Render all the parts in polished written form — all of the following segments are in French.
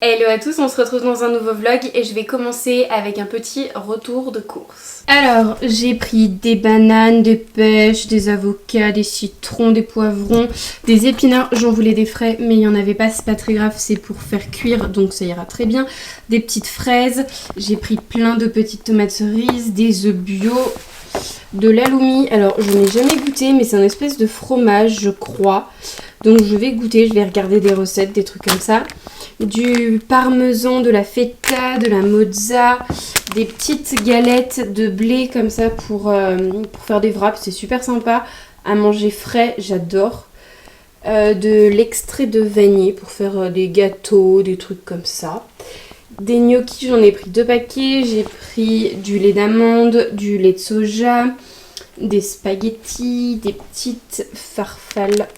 Hello à tous, on se retrouve dans un nouveau vlog et je vais commencer avec un petit retour de course. Alors, j'ai pris des bananes, des pêches, des avocats, des citrons, des poivrons, des épinards. J'en voulais des frais mais il n'y en avait pas, c'est pas très grave, c'est pour faire cuire donc ça ira très bien. Des petites fraises, j'ai pris plein de petites tomates cerises, des œufs bio, de l'aloumi. Alors, je n'ai jamais goûté mais c'est un espèce de fromage je crois. Donc je vais goûter, je vais regarder des recettes, des trucs comme ça. Du parmesan, de la feta, de la mozza, des petites galettes de blé comme ça pour faire des wraps, c'est super sympa à manger frais, j'adore. De l'extrait de vanille pour faire des gâteaux, des trucs comme ça. Des gnocchis, j'en ai pris 2 paquets, j'ai pris du lait d'amande, du lait de soja, des spaghettis, des petites farfales,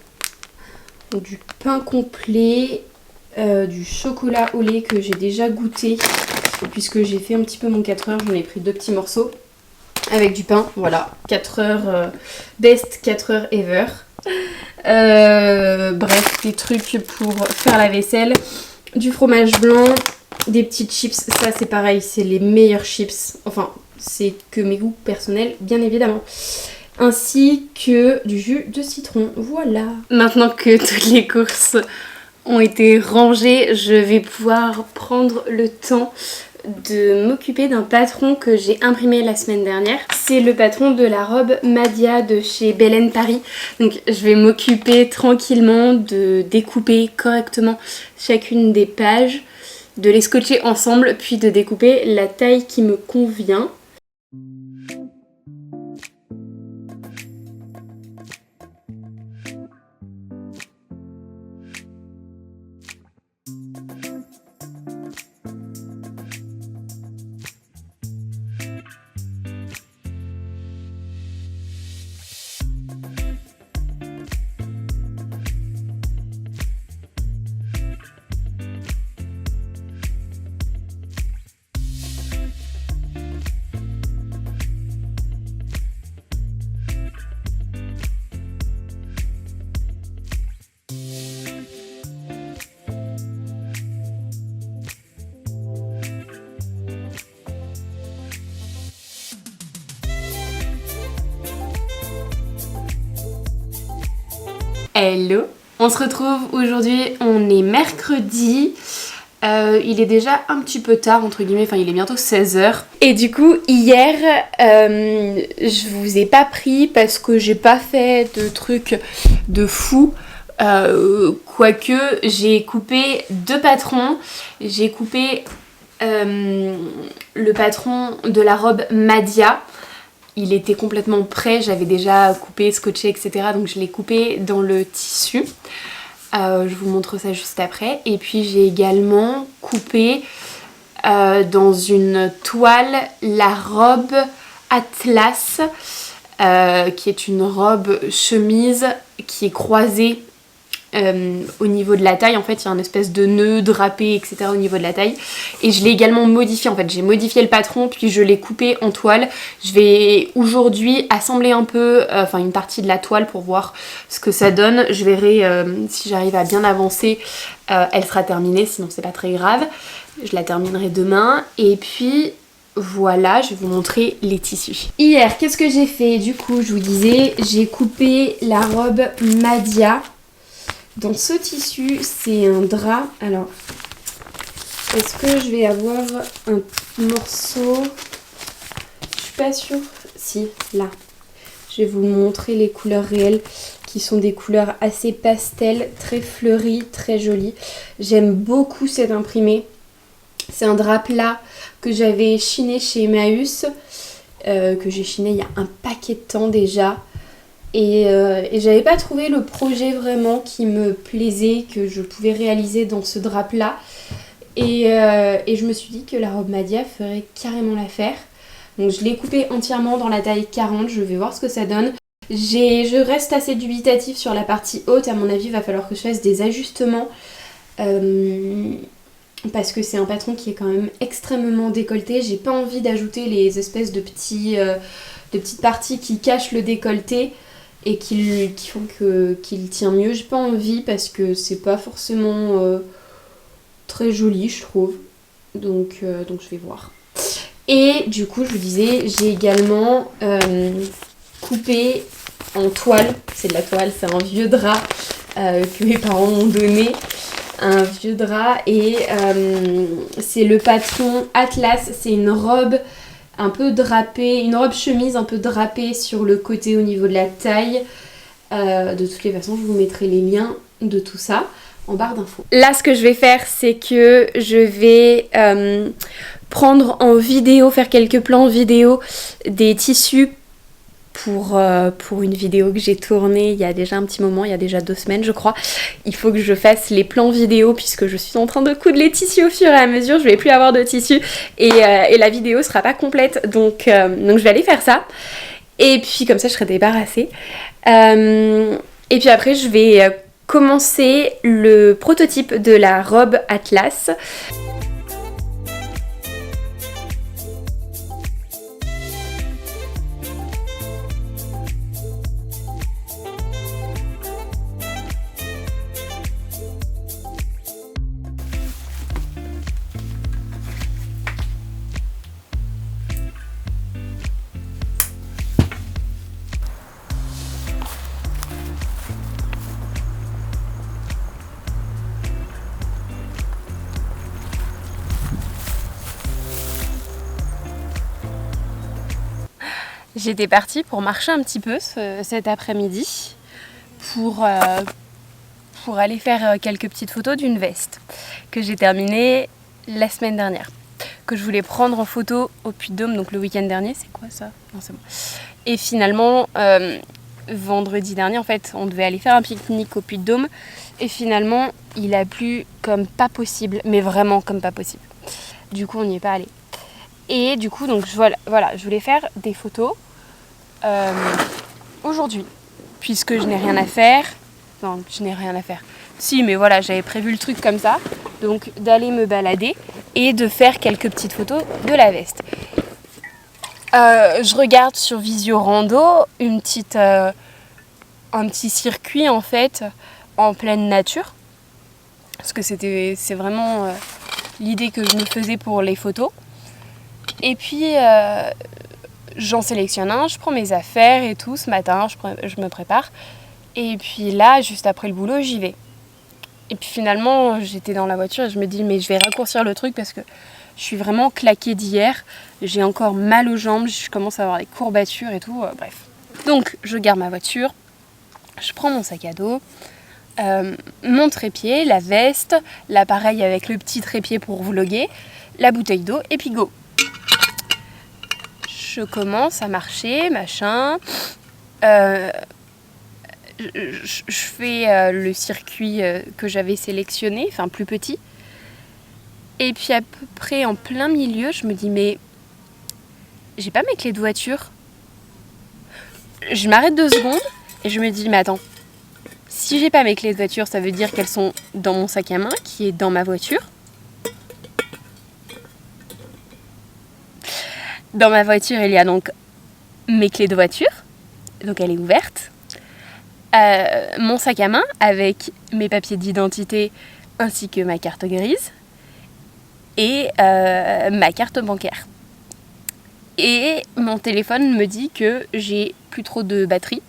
du pain complet, du chocolat au lait que j'ai déjà goûté puisque j'ai fait un petit peu mon 4 heures, j'en ai pris 2 petits morceaux avec du pain, voilà, 4 heures, best 4 heures ever. Bref, des trucs pour faire la vaisselle, du fromage blanc, des petites chips, ça c'est pareil, c'est les meilleurs chips, enfin c'est que mes goûts personnels bien évidemment. Ainsi que du jus de citron, voilà. Maintenant que toutes les courses ont été rangées, je vais pouvoir prendre le temps de m'occuper d'un patron que j'ai imprimé la semaine dernière. C'est le patron de la robe Madia de chez Belen Paris. Donc je vais m'occuper tranquillement de découper correctement chacune des pages, de les scotcher ensemble, puis de découper la taille qui me convient. Hello, on se retrouve aujourd'hui, on est mercredi, il est déjà un petit peu tard entre guillemets, enfin il est bientôt 16h. Et du coup hier, je vous ai pas pris parce que j'ai pas fait de trucs de fou. Quoique j'ai coupé 2 patrons, j'ai coupé le patron de la robe Madia. Il était complètement prêt, j'avais déjà coupé, scotché, etc. Donc je l'ai coupé dans le tissu. Je vous montre ça juste après. Et puis j'ai également coupé dans une toile la robe Atlas, qui est une robe chemise qui est croisée au niveau de la taille. En fait il y a un espèce de nœud drapé etc au niveau de la taille et je l'ai également modifié, en fait j'ai modifié le patron puis je l'ai coupé en toile. Je vais aujourd'hui assembler un peu une partie de la toile pour voir ce que ça donne. Je verrai si j'arrive à bien avancer, elle sera terminée, sinon c'est pas très grave, je la terminerai demain. Et puis voilà, je vais vous montrer les tissus. Hier qu'est-ce que j'ai fait? Du coup je vous disais, j'ai coupé la robe Madia. Dans ce tissu, c'est un drap. Alors, est-ce que je vais avoir un morceau? Je suis pas sûre. Si, là. Je vais vous montrer les couleurs réelles qui sont des couleurs assez pastel, très fleuries, très jolies. J'aime beaucoup cet imprimé. C'est un drap plat que j'avais chiné chez Emmaüs, que j'ai chiné il y a un paquet de temps déjà. Et j'avais pas trouvé le projet vraiment qui me plaisait, que je pouvais réaliser dans ce drap là. Et je me suis dit que la robe Madia ferait carrément l'affaire. Donc je l'ai coupée entièrement dans la taille 40, je vais voir ce que ça donne. Je reste assez dubitative sur la partie haute, à mon avis il va falloir que je fasse des ajustements. Parce que c'est un patron qui est quand même extrêmement décolleté. J'ai pas envie d'ajouter les espèces de petites parties qui cachent le décolleté et qui font qu'il tient mieux. J'ai pas envie parce que c'est pas forcément très jolie je trouve, donc je vais voir. Et du coup je vous disais, j'ai également coupé en toile, c'est de la toile, c'est un vieux drap que mes parents m'ont donné, un vieux drap, et c'est le patron Atlas, c'est une robe un peu drapée, une robe chemise un peu drapée sur le côté au niveau de la taille. De toutes les façons je vous mettrai les liens de tout ça en barre d'infos. Là ce que je vais faire c'est que je vais prendre en vidéo, faire quelques plans vidéo des tissus pour une vidéo que j'ai tournée il y a déjà un petit moment, il y a déjà 2 semaines je crois. Il faut que je fasse les plans vidéo puisque je suis en train de coudre les tissus au fur et à mesure, je vais plus avoir de tissus et la vidéo sera pas complète, donc je vais aller faire ça. Et puis comme ça je serai débarrassée. Et puis après je vais commencer le prototype de la robe Atlas. J'étais partie pour marcher un petit peu cet après-midi pour aller faire quelques petites photos d'une veste que j'ai terminée la semaine dernière, que je voulais prendre en photo au Puy-de-Dôme, donc le week-end dernier. C'est quoi ça? Non, c'est bon. Et finalement, vendredi dernier, en fait, on devait aller faire un pique-nique au Puy-de-Dôme et finalement, il a plu comme pas possible, mais vraiment comme pas possible. Du coup, on n'y est pas allé. Et du coup, donc voilà, je voulais faire des photos aujourd'hui, puisque je n'ai rien à faire. Non, je n'ai rien à faire. Si, mais voilà, j'avais prévu le truc comme ça. Donc, d'aller me balader et de faire quelques petites photos de la veste. Je regarde sur Visio Rando un petit circuit, en fait, en pleine nature. Parce que c'est vraiment l'idée que je me faisais pour les photos. Et puis, j'en sélectionne un, je prends mes affaires et tout. Ce matin, je me prépare. Et puis là, juste après le boulot, j'y vais. Et puis finalement, j'étais dans la voiture et je me dis, mais je vais raccourcir le truc parce que je suis vraiment claquée d'hier. J'ai encore mal aux jambes, je commence à avoir des courbatures et tout. Bref. Donc, je garde ma voiture, je prends mon sac à dos, mon trépied, la veste, l'appareil avec le petit trépied pour vlogger, la bouteille d'eau et puis go. Je commence à marcher, machin. Je fais le circuit que j'avais sélectionné, enfin plus petit. Et puis à peu près en plein milieu, je me dis mais j'ai pas mes clés de voiture. Je m'arrête 2 secondes et je me dis mais attends, si j'ai pas mes clés de voiture, ça veut dire qu'elles sont dans mon sac à main qui est dans ma voiture. Dans ma voiture, il y a donc mes clés de voiture, donc elle est ouverte. Mon sac à main avec mes papiers d'identité ainsi que ma carte grise et ma carte bancaire. Et mon téléphone me dit que j'ai plus trop de batterie.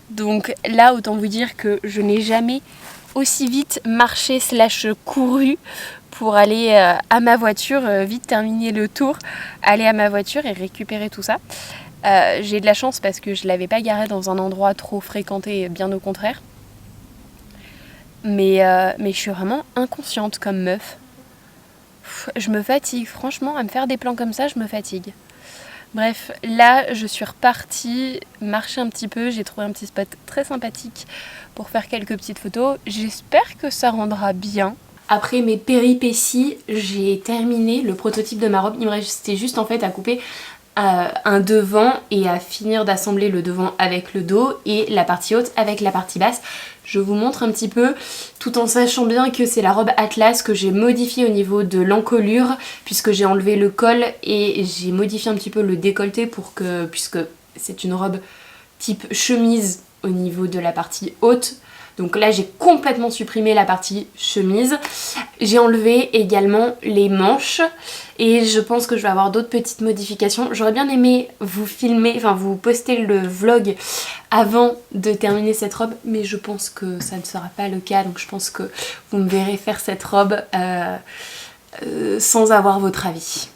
Donc là, autant vous dire que je n'ai jamais aussi vite marché / couru pour aller à ma voiture, vite terminer le tour, aller à ma voiture et récupérer tout ça. J'ai de la chance parce que je ne l'avais pas garé dans un endroit trop fréquenté, bien au contraire. Mais je suis vraiment inconsciente comme meuf. Je me fatigue, franchement, à me faire des plans comme ça, je me fatigue. Bref, là, je suis repartie marcher un petit peu. J'ai trouvé un petit spot très sympathique pour faire quelques petites photos. J'espère que ça rendra bien. Après mes péripéties, j'ai terminé le prototype de ma robe. Il me restait juste en fait à couper un devant et à finir d'assembler le devant avec le dos et la partie haute avec la partie basse. Je vous montre un petit peu, tout en sachant bien que c'est la robe Atlas que j'ai modifiée au niveau de l'encolure, puisque j'ai enlevé le col et j'ai modifié un petit peu le décolleté puisque c'est une robe type chemise au niveau de la partie haute, Donc là j'ai complètement supprimé la partie chemise. J'ai enlevé également les manches et je pense que je vais avoir d'autres petites modifications. J'aurais bien aimé vous filmer, enfin vous poster le vlog avant de terminer cette robe, mais je pense que ça ne sera pas le cas, donc je pense que vous me verrez faire cette robe sans avoir votre avis.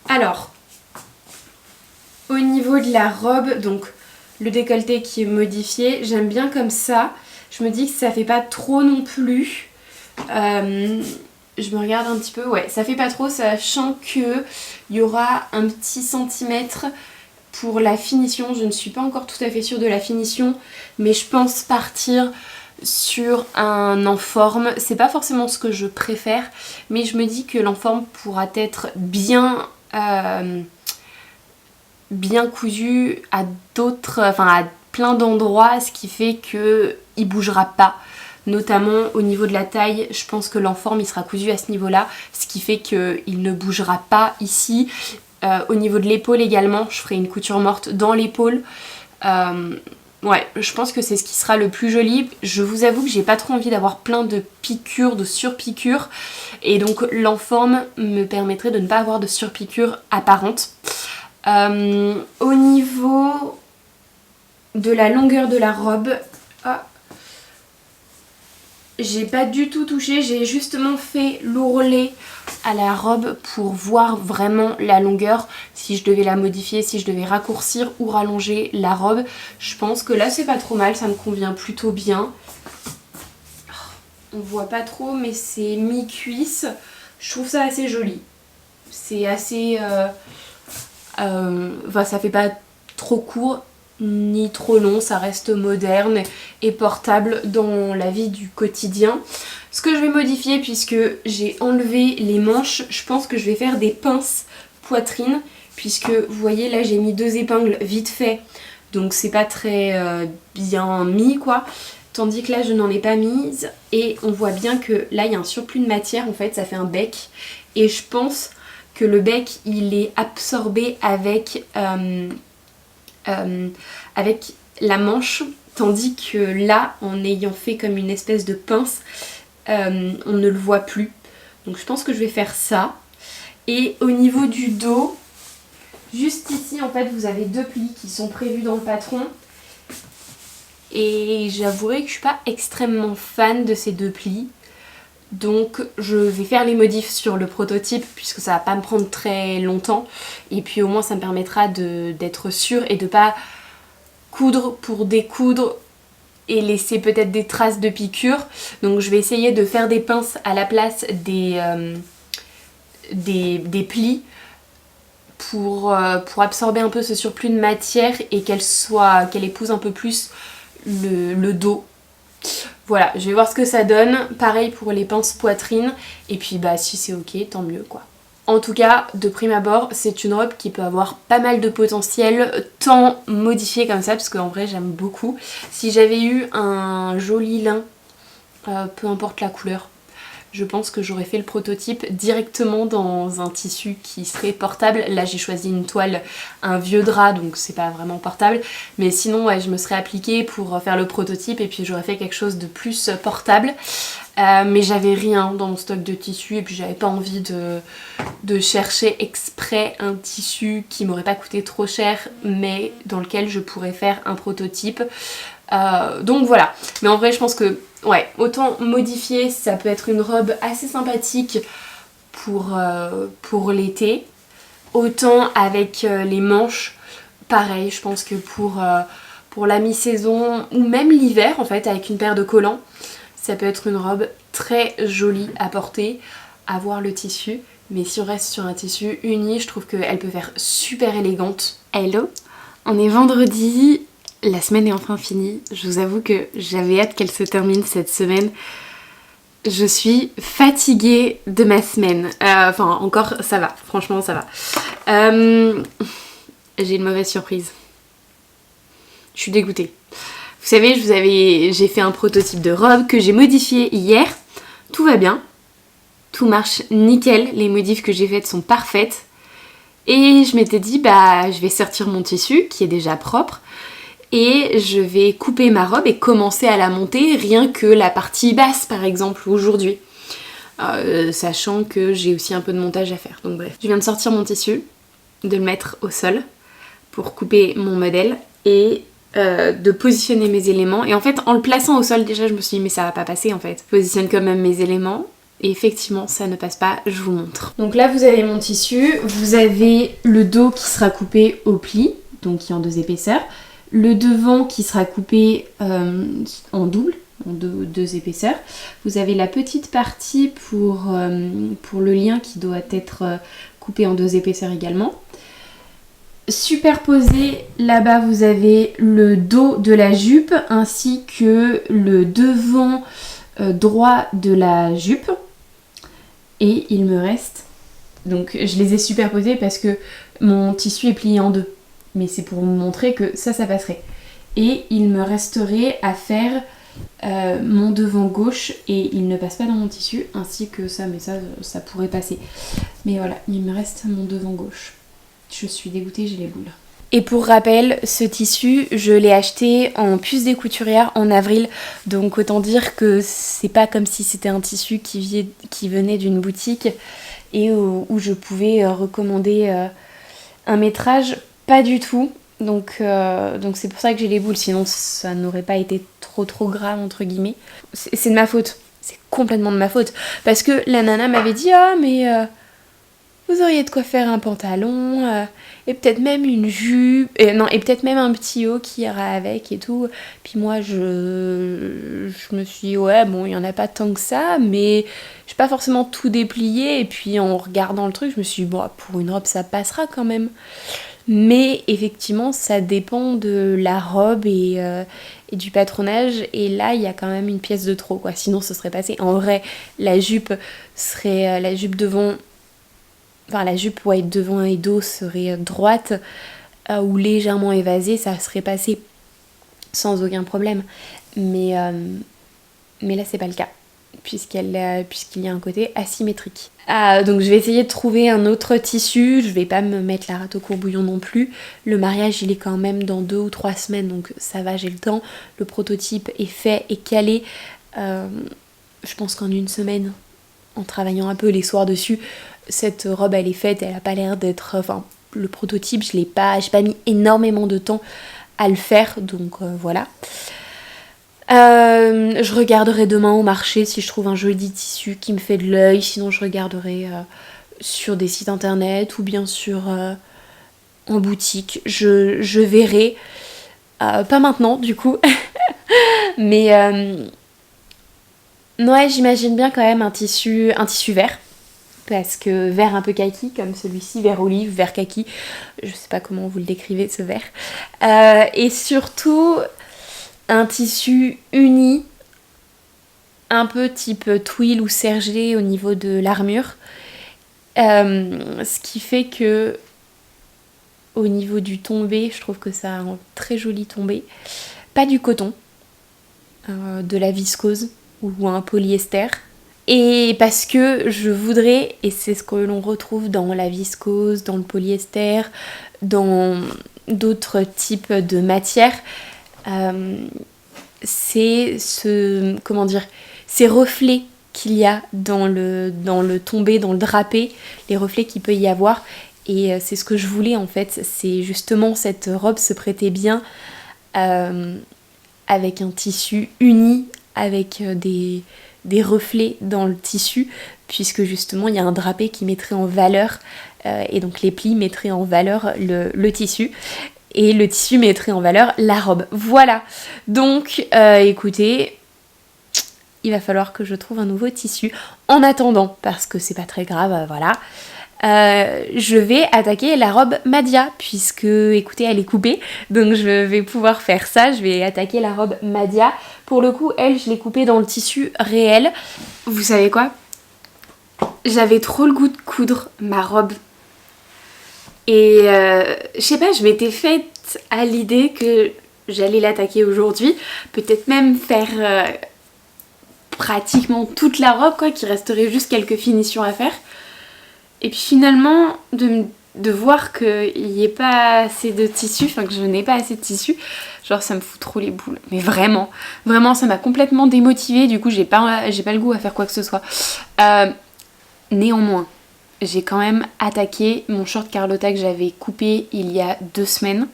Alors, au niveau de la robe, donc le décolleté qui est modifié, j'aime bien comme ça. Je me dis que ça fait pas trop non plus. Je me regarde un petit peu, ouais, ça fait pas trop, sachant que il y aura un petit centimètre pour la finition. Je ne suis pas encore tout à fait sûre de la finition, mais je pense partir sur un en-forme. C'est pas forcément ce que je préfère, mais je me dis que l'en-forme pourra être bien cousu à plein d'endroits, ce qui fait que il bougera pas. Notamment au niveau de la taille, je pense que l'en-forme il sera cousu à ce niveau-là, ce qui fait qu'il ne bougera pas ici. Au niveau de l'épaule également, je ferai une couture morte dans l'épaule. Ouais, je pense que c'est ce qui sera le plus joli. Je vous avoue que j'ai pas trop envie d'avoir plein de piqûres, de surpiqûres. Et donc l'en-forme me permettrait de ne pas avoir de surpiqûres apparentes. Au niveau de la longueur de la robe, j'ai pas du tout touché, j'ai justement fait l'ourlet à la robe pour voir vraiment la longueur, si je devais la modifier, si je devais raccourcir ou rallonger la robe. Je pense que là c'est pas trop mal, ça me convient plutôt bien. On voit pas trop mais c'est mi-cuisse, je trouve ça assez joli. C'est assez... ça fait pas trop court ni trop long, ça reste moderne et portable dans la vie du quotidien. Ce que je vais modifier, puisque j'ai enlevé les manches, je pense que je vais faire des pinces poitrine, puisque vous voyez là j'ai mis 2 épingles vite fait, donc c'est pas très bien mis quoi, tandis que là je n'en ai pas mise et on voit bien que là il y a un surplus de matière, en fait ça fait un bec et je pense que le bec il est absorbé avec la manche, tandis que là en ayant fait comme une espèce de pince on ne le voit plus, donc je pense que je vais faire ça. Et au niveau du dos, juste ici en fait vous avez 2 plis qui sont prévus dans le patron et j'avouerai que je suis pas extrêmement fan de ces 2 plis, donc je vais faire les modifs sur le prototype puisque ça va pas me prendre très longtemps et puis au moins ça me permettra d'être sûre et de pas coudre pour découdre et laisser peut-être des traces de piqûres. Donc je vais essayer de faire des pinces à la place des plis pour absorber un peu ce surplus de matière et qu'elle épouse un peu plus le dos. Voilà, je vais voir ce que ça donne. Pareil pour les pinces poitrine. Et puis bah si c'est ok, tant mieux quoi. En tout cas, de prime abord, c'est une robe qui peut avoir pas mal de potentiel, tant modifiée comme ça, parce qu'en vrai j'aime beaucoup. Si j'avais eu un joli lin, peu importe la couleur, je pense que j'aurais fait le prototype directement dans un tissu qui serait portable. Là j'ai choisi une toile, un vieux drap, donc c'est pas vraiment portable. Mais sinon ouais, je me serais appliquée pour faire le prototype et puis j'aurais fait quelque chose de plus portable. Mais j'avais rien dans mon stock de tissu et puis j'avais pas envie de chercher exprès un tissu qui m'aurait pas coûté trop cher mais dans lequel je pourrais faire un prototype. Donc voilà, mais en vrai je pense que ouais, autant modifier, ça peut être une robe assez sympathique pour l'été, autant avec les manches, pareil, je pense que pour la mi-saison ou même l'hiver en fait avec une paire de collants, ça peut être une robe très jolie à porter, à voir le tissu, mais si on reste sur un tissu uni, je trouve qu'elle peut faire super élégante. Hello, on est vendredi. La semaine est enfin finie, je vous avoue que j'avais hâte qu'elle se termine cette semaine. Je suis fatiguée de ma semaine. Enfin encore ça va, franchement ça va. J'ai une mauvaise surprise. Je suis dégoûtée. Vous savez, j'ai fait un prototype de robe que j'ai modifié hier. Tout va bien, tout marche nickel, les modifs que j'ai faites sont parfaites. Et je m'étais dit bah je vais sortir mon tissu qui est déjà propre. et je vais couper ma robe et commencer à la monter, rien que la partie basse par exemple aujourd'hui. Sachant que j'ai aussi un peu de montage à faire, donc bref. Je viens de sortir mon tissu, de le mettre au sol pour couper mon modèle et de positionner mes éléments. Et en fait, en le plaçant au sol, déjà je me suis dit mais ça va pas passer en fait. Je positionne quand même mes éléments. Et effectivement, ça ne passe pas, je vous montre. Donc là, vous avez mon tissu, vous avez le dos qui sera coupé au pli, donc qui est en 2 épaisseurs. Le devant qui sera coupé en double, en deux épaisseurs. Vous avez la petite partie pour le lien qui doit être coupé en 2 épaisseurs également. Superposé, là-bas, vous avez le dos de la jupe ainsi que le devant droit de la jupe. Et il me reste, donc je les ai superposés parce que mon tissu est plié en 2. Mais c'est pour vous montrer que ça passerait. Et il me resterait à faire mon devant gauche et il ne passe pas dans mon tissu, ainsi que ça, mais ça pourrait passer. Mais voilà, il me reste mon devant gauche. Je suis dégoûtée, j'ai les boules. Et pour rappel, ce tissu, je l'ai acheté en puce des couturières en avril. Donc autant dire que c'est pas comme si c'était un tissu qui venait d'une boutique et où je pouvais recommander un métrage. Pas du tout. Donc c'est pour ça que j'ai les boules. Sinon ça n'aurait pas été trop grave entre guillemets. C'est de ma faute. C'est complètement de ma faute. Parce que la nana m'avait dit « Ah mais... vous auriez de quoi faire un pantalon, et peut-être même une jupe, et peut-être même un petit haut qui ira avec et tout. » Puis moi, je me suis dit, ouais, bon, il n'y en a pas tant que ça, mais je n'ai pas forcément tout déplié. Et puis en regardant le truc, je me suis dit, bon, pour une robe, ça passera quand même. Mais effectivement, ça dépend de la robe et du patronage. Et là, il y a quand même une pièce de trop, quoi. Sinon, ce serait passé. En vrai, la jupe serait la jupe devant... Enfin, la jupe devant et dos serait droite ou légèrement évasée, ça serait passé sans aucun problème. Mais là, c'est pas le cas, puisqu'il y a un côté asymétrique. Donc je vais essayer de trouver un autre tissu, je vais pas me mettre la rate au courbouillon non plus. Le mariage, il est quand même dans 2 ou 3 semaines, donc ça va, j'ai le temps. Le prototype est fait et calé. Je pense qu'en 1 semaine, en travaillant un peu les soirs dessus, cette robe elle est faite, elle a pas l'air d'être... Enfin, le prototype, j'ai pas mis énormément de temps à le faire, donc voilà. Je regarderai demain au marché si je trouve un joli tissu qui me fait de l'œil, sinon je regarderai sur des sites internet ou bien en boutique. Je verrai, pas maintenant du coup, mais ouais, j'imagine bien quand même un tissu vert. Parce que vert un peu kaki, comme celui-ci, vert olive, vert kaki, je sais pas comment vous le décrivez ce vert. Et surtout, un tissu uni, un peu type twill ou sergé au niveau de l'armure. Ce qui fait que, au niveau du tombé, je trouve que ça a un très joli tombé. Pas du coton, de la viscose ou un polyester. Et parce que je voudrais, et c'est ce que l'on retrouve dans la viscose, dans le polyester, dans d'autres types de matières, c'est ces reflets qu'il y a dans le tombé, dans le drapé, les reflets qu'il peut y avoir. Et c'est ce que je voulais en fait, c'est justement cette robe se prêtait bien avec un tissu uni, avec des reflets dans le tissu, puisque justement il y a un drapé qui mettrait en valeur, et donc les plis mettraient en valeur le tissu, et le tissu mettrait en valeur la robe. Voilà, donc écoutez, il va falloir que je trouve un nouveau tissu. En attendant, parce que c'est pas très grave, voilà, je vais attaquer la robe Madia, puisque écoutez elle est coupée, donc je vais pouvoir faire ça, je vais attaquer la robe Madia. Pour le coup elle je l'ai coupée dans le tissu réel. Vous savez quoi, j'avais trop le goût de coudre ma robe et je sais pas, je m'étais faite à l'idée que j'allais l'attaquer aujourd'hui, peut-être même faire pratiquement toute la robe quoi, qu'il resterait juste quelques finitions à faire. Et puis finalement, de me de voir qu'il n'y ait pas assez de tissu, enfin que je n'ai pas assez de tissu, genre ça me fout trop les boules. Mais vraiment, vraiment ça m'a complètement démotivée, du coup j'ai pas le goût à faire quoi que ce soit. Néanmoins, j'ai quand même attaqué mon short Carlotta que j'avais coupé il y a 2 semaines.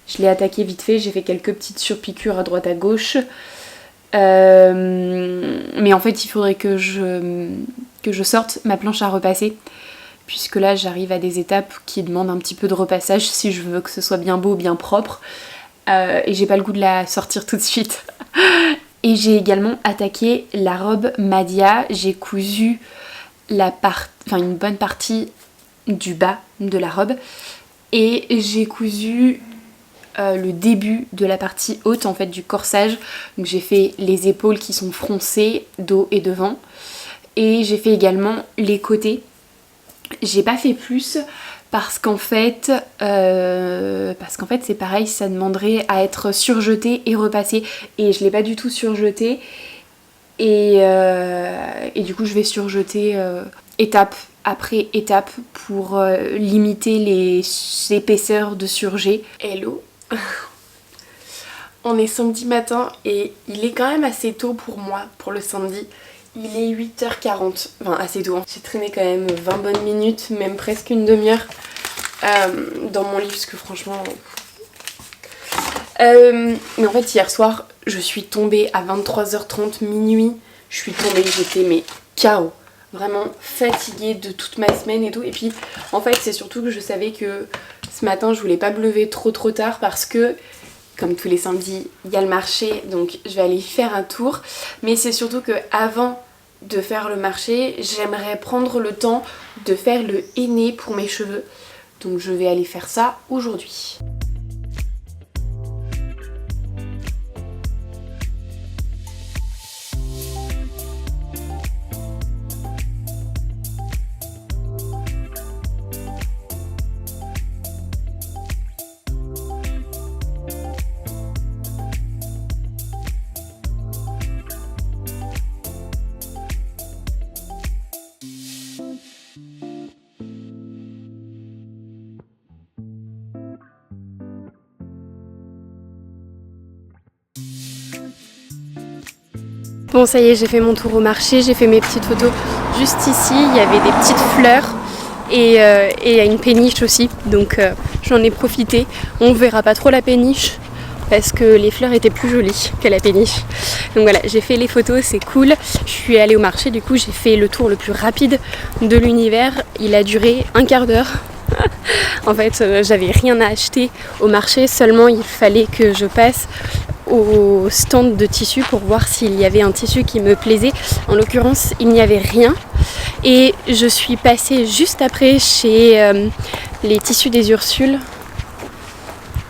Je l'ai attaqué vite fait, j'ai fait quelques petites surpiqûres à droite à gauche. Mais en fait il faudrait que je sorte ma planche à repasser, puisque là j'arrive à des étapes qui demandent un petit peu de repassage si je veux que ce soit bien beau, bien propre, et j'ai pas le goût de la sortir tout de suite. Et j'ai également attaqué la robe Madia, j'ai cousu une bonne partie du bas de la robe et j'ai cousu le début de la partie haute en fait du corsage. Donc j'ai fait les épaules qui sont froncées, dos et devant, et j'ai fait également les côtés. J'ai pas fait plus parce qu'en fait c'est pareil, ça demanderait à être surjeté et repassé, et je l'ai pas du tout surjeté, et du coup je vais surjeter étape après étape pour limiter les épaisseurs de surjet. Hello. On est samedi matin et il est quand même assez tôt pour moi, pour le samedi. Il est 8h40, enfin assez tôt, hein. J'ai traîné quand même 20 bonnes minutes, même presque une demi-heure dans mon lit, parce que franchement... mais en fait hier soir, je suis tombée à 23h30, minuit. Je suis tombée, j'étais mais KO. Vraiment fatiguée de toute ma semaine et tout. Et puis en fait c'est surtout que je savais que ce matin je voulais pas me lever trop tard, parce que comme tous les samedis il y a le marché, donc je vais aller faire un tour. Mais c'est surtout que avant de faire le marché, j'aimerais prendre le temps de faire le henné pour mes cheveux. Donc je vais aller faire ça aujourd'hui. Bon ça y est, j'ai fait mon tour au marché, j'ai fait mes petites photos. Juste ici, il y avait des petites fleurs et il y a une péniche aussi, donc j'en ai profité. On verra pas trop la péniche parce que les fleurs étaient plus jolies que la péniche. Donc voilà, j'ai fait les photos, c'est cool. Je suis allée au marché, du coup j'ai fait le tour le plus rapide de l'univers. Il a duré un quart d'heure. En fait, j'avais rien à acheter au marché, seulement il fallait que je passe au stand de tissu pour voir s'il y avait un tissu qui me plaisait. En l'occurrence, il n'y avait rien. Et je suis passée juste après chez les tissus des Ursules.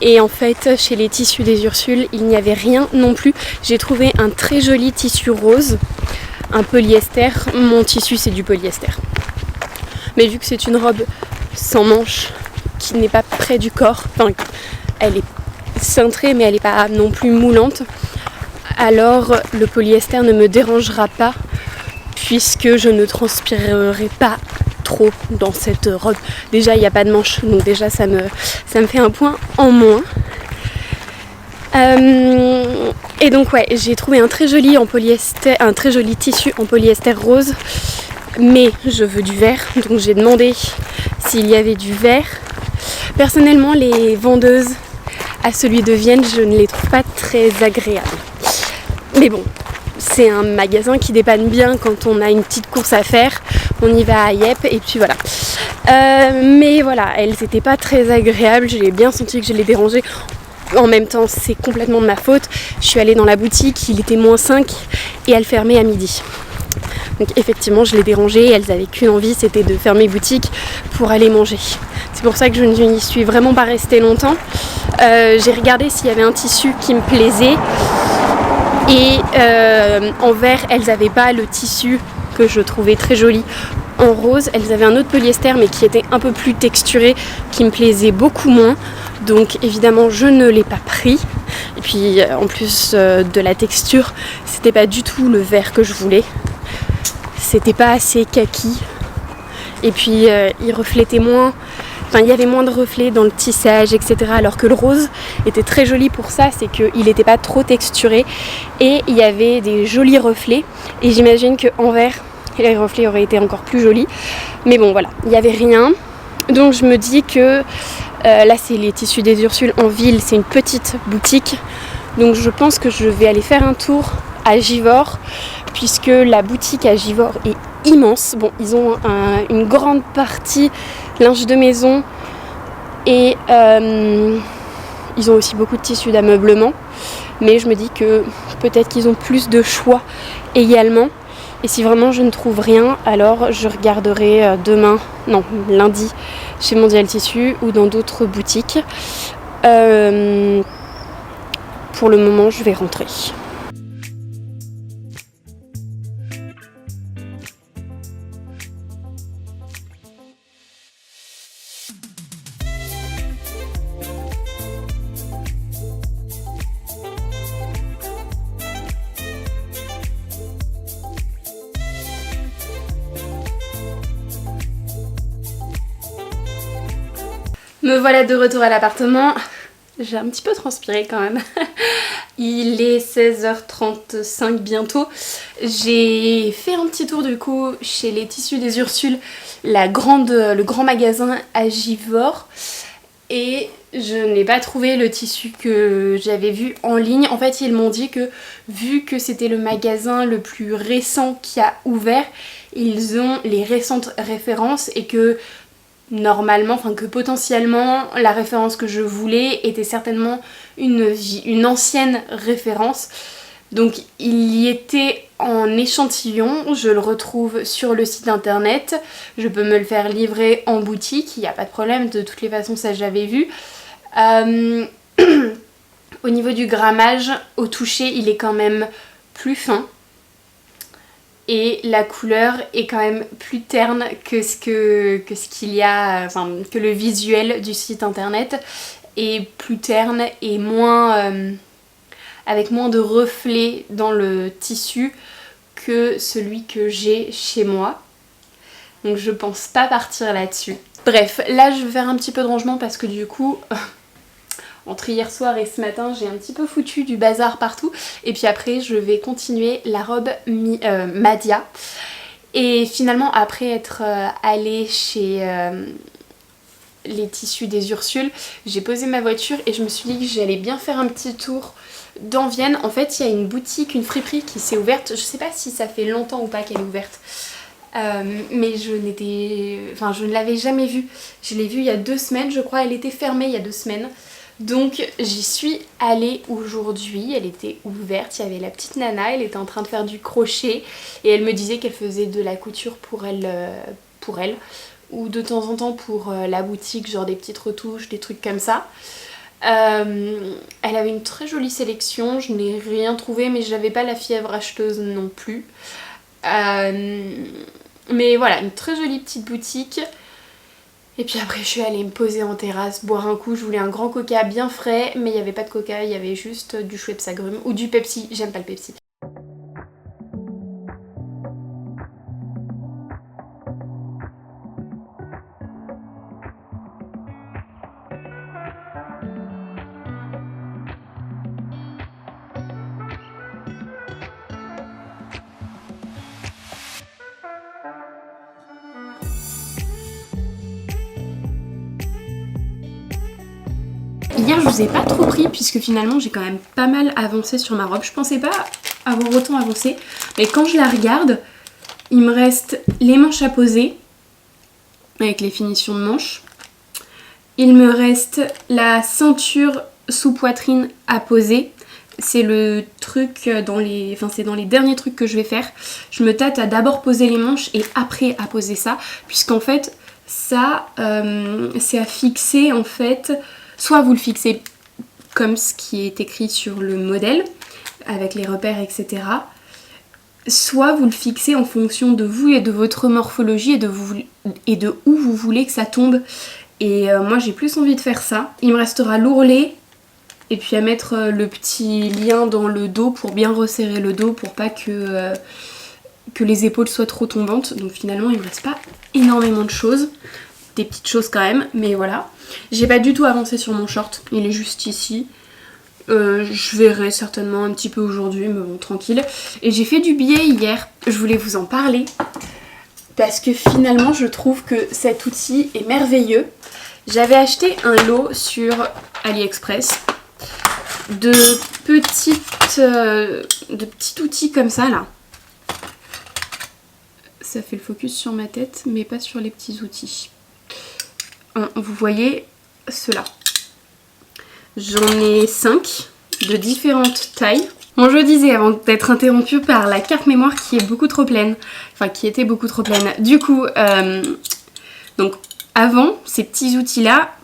Et en fait, chez les tissus des Ursules, il n'y avait rien non plus. J'ai trouvé un très joli tissu rose, un polyester. Mon tissu, c'est du polyester. Mais vu que c'est une robe sans manches, qui n'est pas près du corps, enfin, elle est cintrée mais elle n'est pas non plus moulante, alors le polyester ne me dérangera pas puisque je ne transpirerai pas trop dans cette robe. Déjà il n'y a pas de manches, donc déjà ça me fait un point en moins. Et donc ouais, j'ai trouvé un très joli tissu en polyester rose, mais je veux du vert, donc j'ai demandé s'il y avait du vert. Personnellement, les vendeuses à celui de Vienne, je ne les trouve pas très agréables. Mais bon, c'est un magasin qui dépanne bien quand on a une petite course à faire. On y va à Yep et puis voilà. Mais voilà, elles n'étaient pas très agréables. J'ai bien senti que je les dérangeais. En même temps, c'est complètement de ma faute. Je suis allée dans la boutique, il était -5 et elle fermait à midi. Donc effectivement, je les dérangeais. Elles n'avaient qu'une envie, c'était de fermer boutique pour aller manger. C'est pour ça que je n'y suis vraiment pas restée longtemps. J'ai regardé s'il y avait un tissu qui me plaisait. Et en vert, elles n'avaient pas le tissu que je trouvais très joli. En rose, elles avaient un autre polyester mais qui était un peu plus texturé, qui me plaisait beaucoup moins. Donc évidemment, je ne l'ai pas pris. Et puis en plus de la texture, c'était pas du tout le vert que je voulais. C'était pas assez kaki. Et puis il reflétait moins Enfin, il y avait moins de reflets dans le tissage, etc. Alors que le rose était très joli pour ça, c'est qu'il n'était pas trop texturé et il y avait des jolis reflets. Et j'imagine qu'en vert, les reflets auraient été encore plus jolis. Mais bon, voilà, il n'y avait rien. Donc je me dis que là, c'est les tissus des Ursules en ville, c'est une petite boutique. Donc je pense que je vais aller faire un tour à Givors, puisque la boutique à Givors est immense. Bon, ils ont une grande partie linge de maison et ils ont aussi beaucoup de tissus d'ameublement, mais je me dis que peut-être qu'ils ont plus de choix également. Et si vraiment je ne trouve rien, alors je regarderai lundi chez Mondial Tissu ou dans d'autres boutiques. Pour le moment, je vais rentrer. Me voilà de retour à l'appartement. J'ai un petit peu transpiré quand même. Il est 16h35 bientôt. J'ai fait un petit tour du coup chez les tissus des Ursules, le grand magasin à Givors. Et je n'ai pas trouvé le tissu que j'avais vu en ligne. En fait, ils m'ont dit que vu que c'était le magasin le plus récent qui a ouvert, ils ont les récentes références et que normalement, que potentiellement la référence que je voulais était certainement une ancienne référence. Donc il y était en échantillon, je le retrouve sur le site internet, je peux me le faire livrer en boutique, il n'y a pas de problème, de toutes les façons ça j'avais vu. Au niveau du grammage, au toucher il est quand même plus fin. Et la couleur est quand même plus terne que ce qu'il y a, que le visuel du site internet est plus terne et avec moins de reflets dans le tissu que celui que j'ai chez moi. Donc je pense pas partir là-dessus. Bref, là je vais faire un petit peu de rangement parce que du coup, entre hier soir et ce matin, j'ai un petit peu foutu du bazar partout. Et puis après, je vais continuer la robe Madia. Et finalement, après être allée chez les tissus des Ursules, j'ai posé ma voiture et je me suis dit que j'allais bien faire un petit tour dans Vienne. En fait, il y a une boutique, une friperie qui s'est ouverte. Je sais pas si ça fait longtemps ou pas qu'elle est ouverte. Mais je ne l'avais jamais vue. Je l'ai vue il y a 2 semaines, je crois. Elle était fermée il y a 2 semaines. Donc j'y suis allée aujourd'hui, elle était ouverte, il y avait la petite nana, elle était en train de faire du crochet et elle me disait qu'elle faisait de la couture pour elle, ou de temps en temps pour la boutique, genre des petites retouches, des trucs comme ça. Elle avait une très jolie sélection, je n'ai rien trouvé mais j'avais pas la fièvre acheteuse non plus. Mais voilà, une très jolie petite boutique. Et puis après je suis allée me poser en terrasse, boire un coup, je voulais un grand coca bien frais, mais il n'y avait pas de coca, il y avait juste du Schweppes agrumes ou du Pepsi, j'aime pas le Pepsi. Hier je vous ai pas trop pris puisque finalement j'ai quand même pas mal avancé sur ma robe. Je pensais pas avoir autant avancé, mais quand je la regarde, il me reste les manches à poser avec les finitions de manches. Il me reste la ceinture sous poitrine à poser. C'est le truc c'est dans les derniers trucs que je vais faire. Je me tâte à d'abord poser les manches et après à poser ça, puisqu'en fait ça c'est à fixer en fait. Soit vous le fixez comme ce qui est écrit sur le modèle, avec les repères, etc. Soit vous le fixez en fonction de vous et de votre morphologie et de où vous voulez que ça tombe. Et moi j'ai plus envie de faire ça. Il me restera l'ourlet et puis à mettre le petit lien dans le dos pour bien resserrer le dos pour pas que les épaules soient trop tombantes. Donc finalement il me reste pas énormément de choses. des petites choses quand même, mais voilà. J'ai pas du tout avancé sur mon short, il est juste ici. Je verrai certainement un petit peu aujourd'hui, mais bon, tranquille. Et j'ai fait du biais hier, je voulais vous en parler. Parce que finalement, je trouve que cet outil est merveilleux. J'avais acheté un lot sur AliExpress de petits outils comme ça, là. Ça fait le focus sur ma tête, mais pas sur les petits outils. Vous voyez ceux-là. J'en ai 5 de différentes tailles. Bon, je disais avant d'être interrompue par la carte mémoire qui est beaucoup trop pleine. Enfin, qui était beaucoup trop pleine. Du coup, donc avant, ces petits outils-là,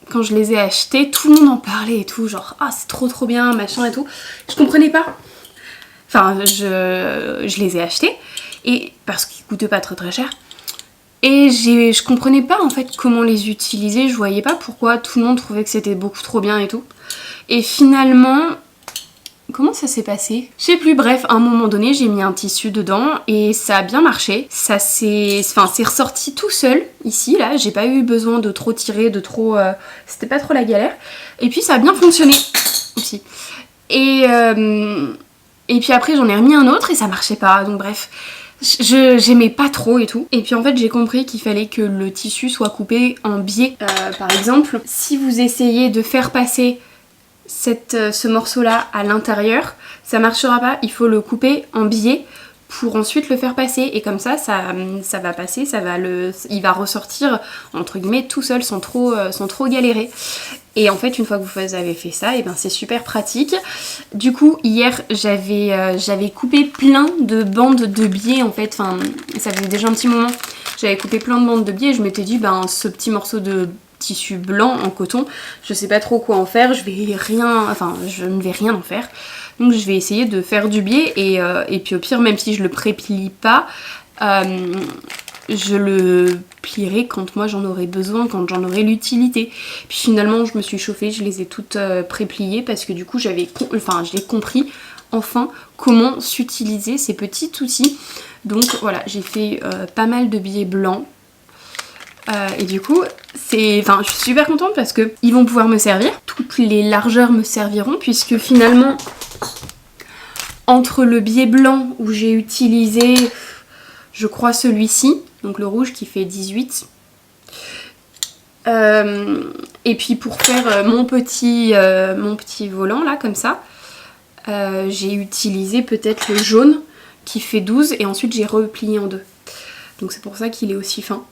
quand je les ai achetés, tout le monde en parlait et tout. Genre, ah, c'est trop bien, machin et tout. Je comprenais pas. Enfin, je les ai achetés. Et parce qu'ils coûtaient pas très cher. Et je comprenais pas en fait comment les utiliser, je voyais pas pourquoi tout le monde trouvait que c'était beaucoup trop bien et tout. Et finalement, comment ça s'est passé? Je sais plus, bref, à un moment donné j'ai mis un tissu dedans et ça a bien marché. Ça c'est ressorti tout seul, ici, là, j'ai pas eu besoin de trop tirer, c'était pas trop la galère. Et puis ça a bien fonctionné aussi. Et puis après j'en ai remis un autre et ça marchait pas, donc bref. J'aimais pas trop et tout. Et puis en fait j'ai compris qu'il fallait que le tissu soit coupé en biais. Par exemple, si vous essayez de faire passer ce morceau là à l'intérieur, ça marchera pas, il faut le couper en biais pour ensuite le faire passer. Et comme ça va passer, il va ressortir entre guillemets tout seul sans trop galérer. Et en fait une fois que vous avez fait ça, et ben c'est super pratique. Du coup hier j'avais coupé plein de bandes de biais en fait, enfin ça faisait déjà un petit moment. J'avais coupé plein de bandes de biais et je m'étais dit ben ce petit morceau de tissu blanc en coton, je sais pas trop quoi en faire, je ne vais rien en faire. Donc je vais essayer de faire du biais et puis au pire même si je le préplie pas, je le plierai quand moi j'en aurai besoin, quand j'en aurai l'utilité. Puis finalement je me suis chauffée, je les ai toutes prépliées parce que du coup j'ai compris enfin comment s'utiliser ces petits outils. Donc voilà, j'ai fait pas mal de biais blancs. Et du coup, je suis super contente parce que ils vont pouvoir me servir. Toutes les largeurs me serviront puisque finalement, entre le biais blanc où j'ai utilisé, je crois celui-ci, donc le rouge qui fait 18, et puis pour faire mon petit volant là comme ça, j'ai utilisé peut-être le jaune qui fait 12 et ensuite j'ai replié en deux. Donc c'est pour ça qu'il est aussi fin.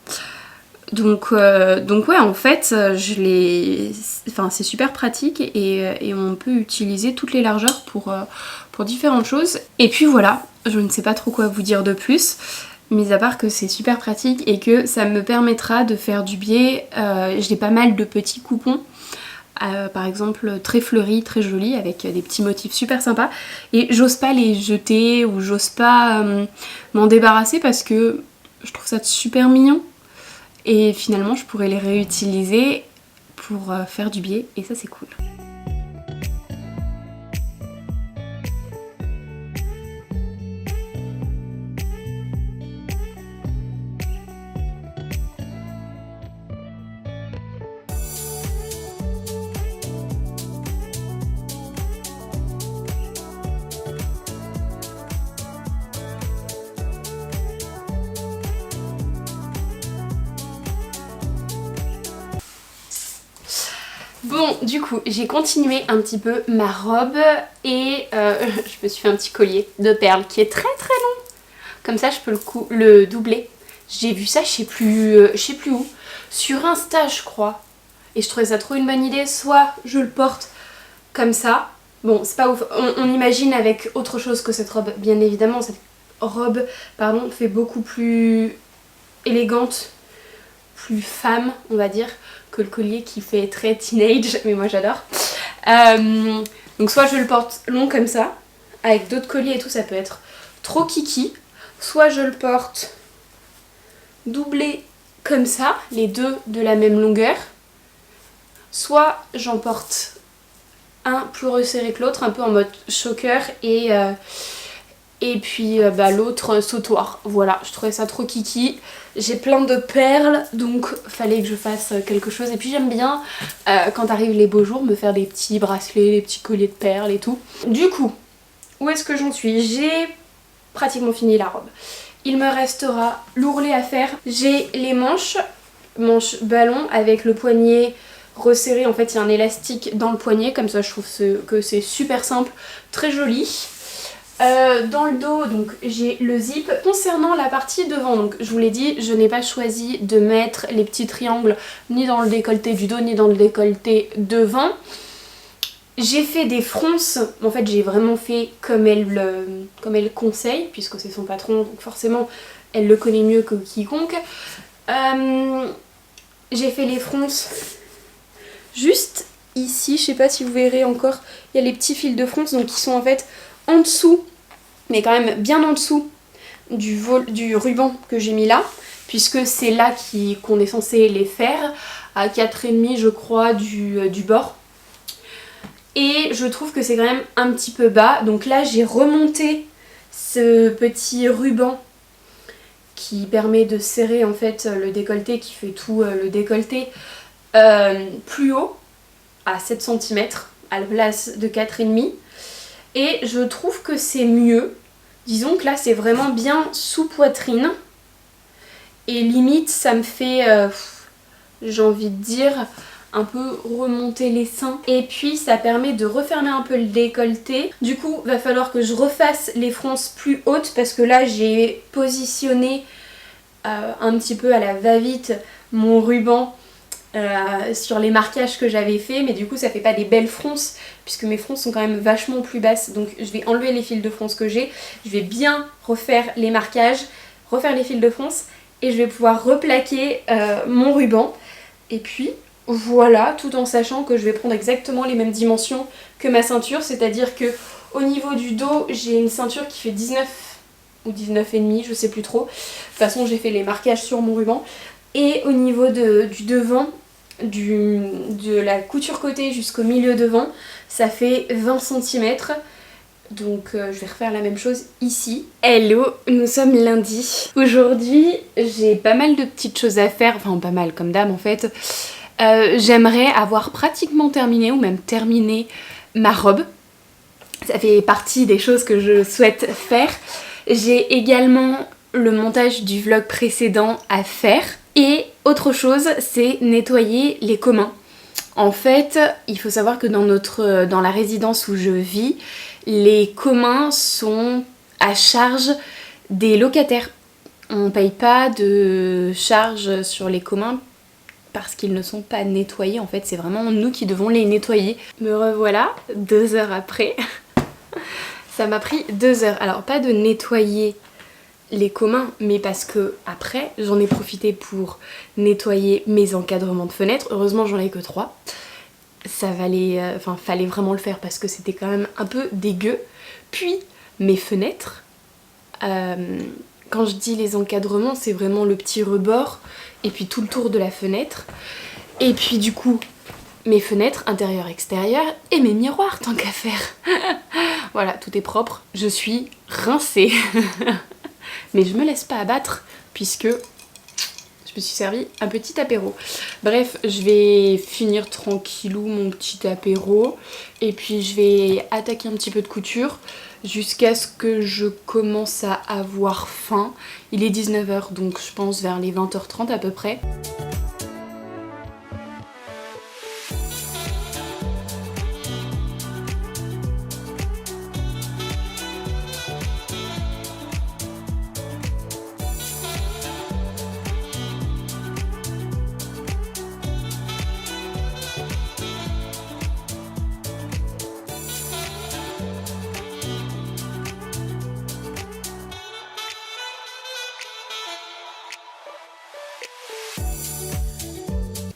Donc ouais, en fait c'est super pratique et on peut utiliser toutes les largeurs pour différentes choses. Et puis voilà, je ne sais pas trop quoi vous dire de plus, mis à part que c'est super pratique et que ça me permettra de faire du biais. J'ai pas mal de petits coupons, par exemple très fleuris, très jolis, avec des petits motifs super sympas. Et j'ose pas les jeter ou j'ose pas m'en débarrasser parce que je trouve ça super mignon. Et finalement, je pourrais les réutiliser pour faire du biais et ça c'est cool. Bon, du coup, j'ai continué un petit peu ma robe et je me suis fait un petit collier de perles qui est très long. Comme ça, je peux le doubler. J'ai vu ça, je sais plus où. Sur Insta, je crois. Et je trouvais ça trop une bonne idée. Soit je le porte comme ça. Bon, c'est pas ouf. On imagine avec autre chose que cette robe. Bien évidemment, cette robe, pardon, fait beaucoup plus élégante, plus femme, on va dire, que le collier qui fait très teenage, mais moi j'adore. Donc soit je le porte long comme ça, avec d'autres colliers et tout, ça peut être trop kiki. Soit je le porte doublé comme ça, les deux de la même longueur. Soit j'en porte un plus resserré que l'autre, un peu en mode choker Et puis l'autre sautoir. Voilà, je trouvais ça trop kiki. J'ai plein de perles, donc fallait que je fasse quelque chose. Et puis j'aime bien, quand arrivent les beaux jours, me faire des petits bracelets, des petits colliers de perles et tout. Du coup, où est-ce que j'en suis? J'ai pratiquement fini la robe. Il me restera l'ourlet à faire. J'ai les manches ballon avec le poignet resserré. En fait, il y a un élastique dans le poignet, comme ça je trouve que c'est super simple, très joli. Dans le dos, donc j'ai le zip. Concernant la partie devant, donc je vous l'ai dit, je n'ai pas choisi de mettre les petits triangles ni dans le décolleté du dos ni dans le décolleté devant. J'ai fait des fronces, en fait j'ai vraiment fait comme elle conseille, puisque c'est son patron, donc forcément elle le connaît mieux que quiconque. J'ai fait les fronces juste ici, je sais pas si vous verrez encore, il y a les petits fils de fronce, donc qui sont en fait en dessous, mais quand même bien en dessous du ruban que j'ai mis là, puisque c'est là qu'on est censé les faire, à 4,5 je crois du bord. Et je trouve que c'est quand même un petit peu bas, donc là j'ai remonté ce petit ruban qui permet de serrer en fait le décolleté, qui fait tout le décolleté plus haut, à 7 cm, à la place de 4,5. Et je trouve que c'est mieux. Disons que là c'est vraiment bien sous poitrine. Et limite ça me fait, j'ai envie de dire, un peu remonter les seins. Et puis ça permet de refermer un peu le décolleté. Du coup va falloir que je refasse les fronces plus hautes, parce que là j'ai positionné un petit peu à la va-vite mon ruban sur les marquages que j'avais fait, mais du coup ça fait pas des belles fronces puisque mes fronces sont quand même vachement plus basses. Donc je vais enlever les fils de fronce que j'ai, je vais bien refaire les marquages, refaire les fils de fronce, et je vais pouvoir replaquer mon ruban. Et puis voilà, tout en sachant que je vais prendre exactement les mêmes dimensions que ma ceinture, c'est-à-dire que au niveau du dos j'ai une ceinture qui fait 19 ou 19,5, je sais plus trop. De toute façon j'ai fait les marquages sur mon ruban. Et au niveau du devant, de la couture côté jusqu'au milieu devant, ça fait 20 cm. Donc je vais refaire la même chose ici. Hello, nous sommes lundi. Aujourd'hui j'ai pas mal de petites choses à faire, enfin pas mal comme d'hab en fait. J'aimerais avoir pratiquement terminé ou même terminé ma robe. Ça fait partie des choses que je souhaite faire. J'ai également le montage du vlog précédent à faire. Et autre chose, c'est nettoyer les communs. En fait, il faut savoir que dans la résidence où je vis, les communs sont à charge des locataires. On ne paye pas de charge sur les communs parce qu'ils ne sont pas nettoyés. En fait, c'est vraiment nous qui devons les nettoyer. Me revoilà 2 heures après. Ça m'a pris 2 heures. Alors, pas de nettoyer les communs, mais parce que après j'en ai profité pour nettoyer mes encadrements de fenêtres. Heureusement j'en ai que 3. Ça valait, fallait vraiment le faire parce que c'était quand même un peu dégueu. Puis mes fenêtres, quand je dis les encadrements, c'est vraiment le petit rebord et puis tout le tour de la fenêtre. Et puis du coup mes fenêtres intérieures, extérieures et mes miroirs tant qu'à faire. Voilà, tout est propre, je suis rincée. Mais je me laisse pas abattre puisque je me suis servi un petit apéro. Bref, je vais finir tranquillou mon petit apéro et puis je vais attaquer un petit peu de couture jusqu'à ce que je commence à avoir faim. Il est 19 h, donc je pense vers les 20 h 30 à peu près.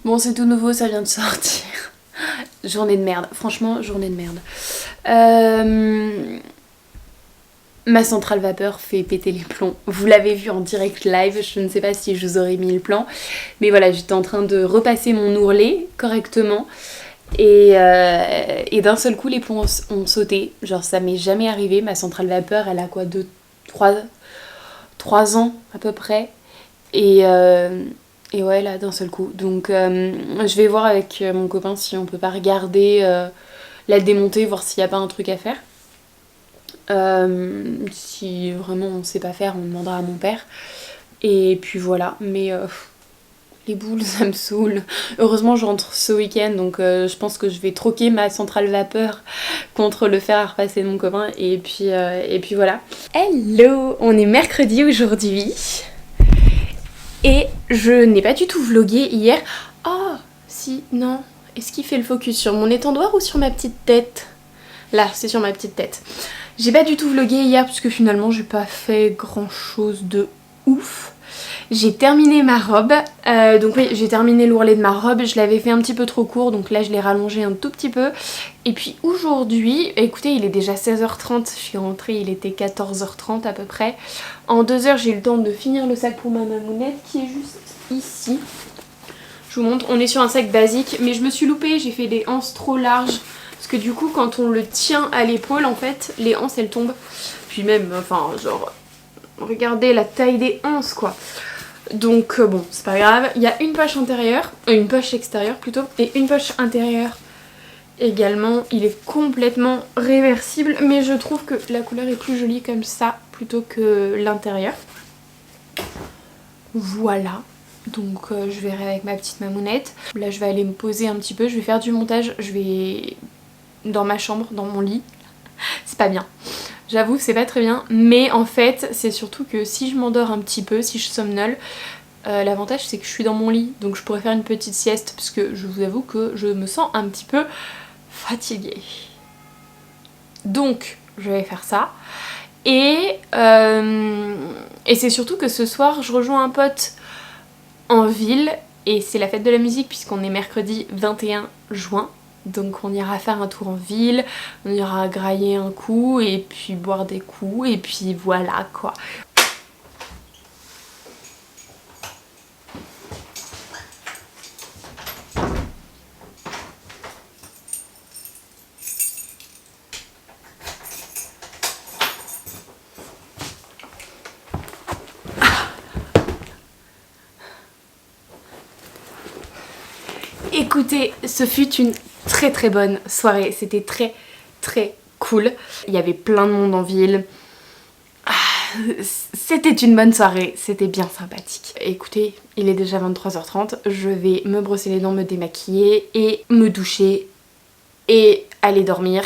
Bon, c'est tout nouveau, ça vient de sortir. Journée de merde, franchement, journée de merde. Ma centrale vapeur fait péter les plombs. Vous l'avez vu en direct live, je ne sais pas si je vous aurais mis le plan. Mais voilà, j'étais en train de repasser mon ourlet correctement. Et d'un seul coup les plombs ont sauté. Genre ça m'est jamais arrivé. Ma centrale vapeur elle a quoi, 3 ans à peu près. Et ouais là d'un seul coup. Donc je vais voir avec mon copain si on peut pas regarder, la démonter, voir s'il n'y a pas un truc à faire. Si vraiment on sait pas faire, on demandera à mon père. Et puis voilà, mais les boules ça me saoule. Heureusement je rentre ce week-end, donc je pense que je vais troquer ma centrale vapeur contre le fer à repasser de mon copain. Et puis voilà. Hello, on est mercredi aujourd'hui. Et je n'ai pas du tout vlogué hier. Oh, si, non. Est-ce qu'il fait le focus sur mon étendoir ou sur ma petite tête? Là, c'est sur ma petite tête. J'ai pas du tout vlogué hier puisque finalement j'ai pas fait grand chose de ouf. J'ai terminé ma robe, donc oui j'ai terminé l'ourlet de ma robe, je l'avais fait un petit peu trop court donc là je l'ai rallongé un tout petit peu. Et puis aujourd'hui, écoutez il est déjà 16h30, je suis rentrée, il était 14h30 à peu près. En 2 heures j'ai eu le temps de finir le sac pour ma mamounette qui est juste ici. Je vous montre, on est sur un sac basique mais je me suis loupée, j'ai fait des anses trop larges. Parce que du coup quand on le tient à l'épaule en fait, les anses elles tombent. Puis même, enfin genre, regardez la taille des anses quoi. Donc bon, c'est pas grave. Il y a une poche intérieure, une poche extérieure plutôt, et une poche intérieure également. Il est complètement réversible, mais je trouve que la couleur est plus jolie comme ça plutôt que l'intérieur. Voilà. Donc je verrai avec ma petite mamounette. Là je vais aller me poser un petit peu, je vais faire du montage, je vais dans ma chambre, dans mon lit. C'est pas bien. J'avoue que c'est pas très bien, mais en fait c'est surtout que si je m'endors un petit peu, si je somnole, l'avantage c'est que je suis dans mon lit, donc je pourrais faire une petite sieste, parce que je vous avoue que je me sens un petit peu fatiguée. Donc je vais faire ça. Et c'est surtout que ce soir je rejoins un pote en ville, et c'est la fête de la musique puisqu'on est mercredi 21 juin. Donc on ira faire un tour en ville, on ira grailler un coup et puis boire des coups et puis voilà quoi. Écoutez, ce fut une très bonne soirée, c'était très cool. Il y avait plein de monde en ville. C'était une bonne soirée, c'était bien sympathique. Écoutez, il est déjà 23h30, je vais me brosser les dents, me démaquiller et me doucher et aller dormir.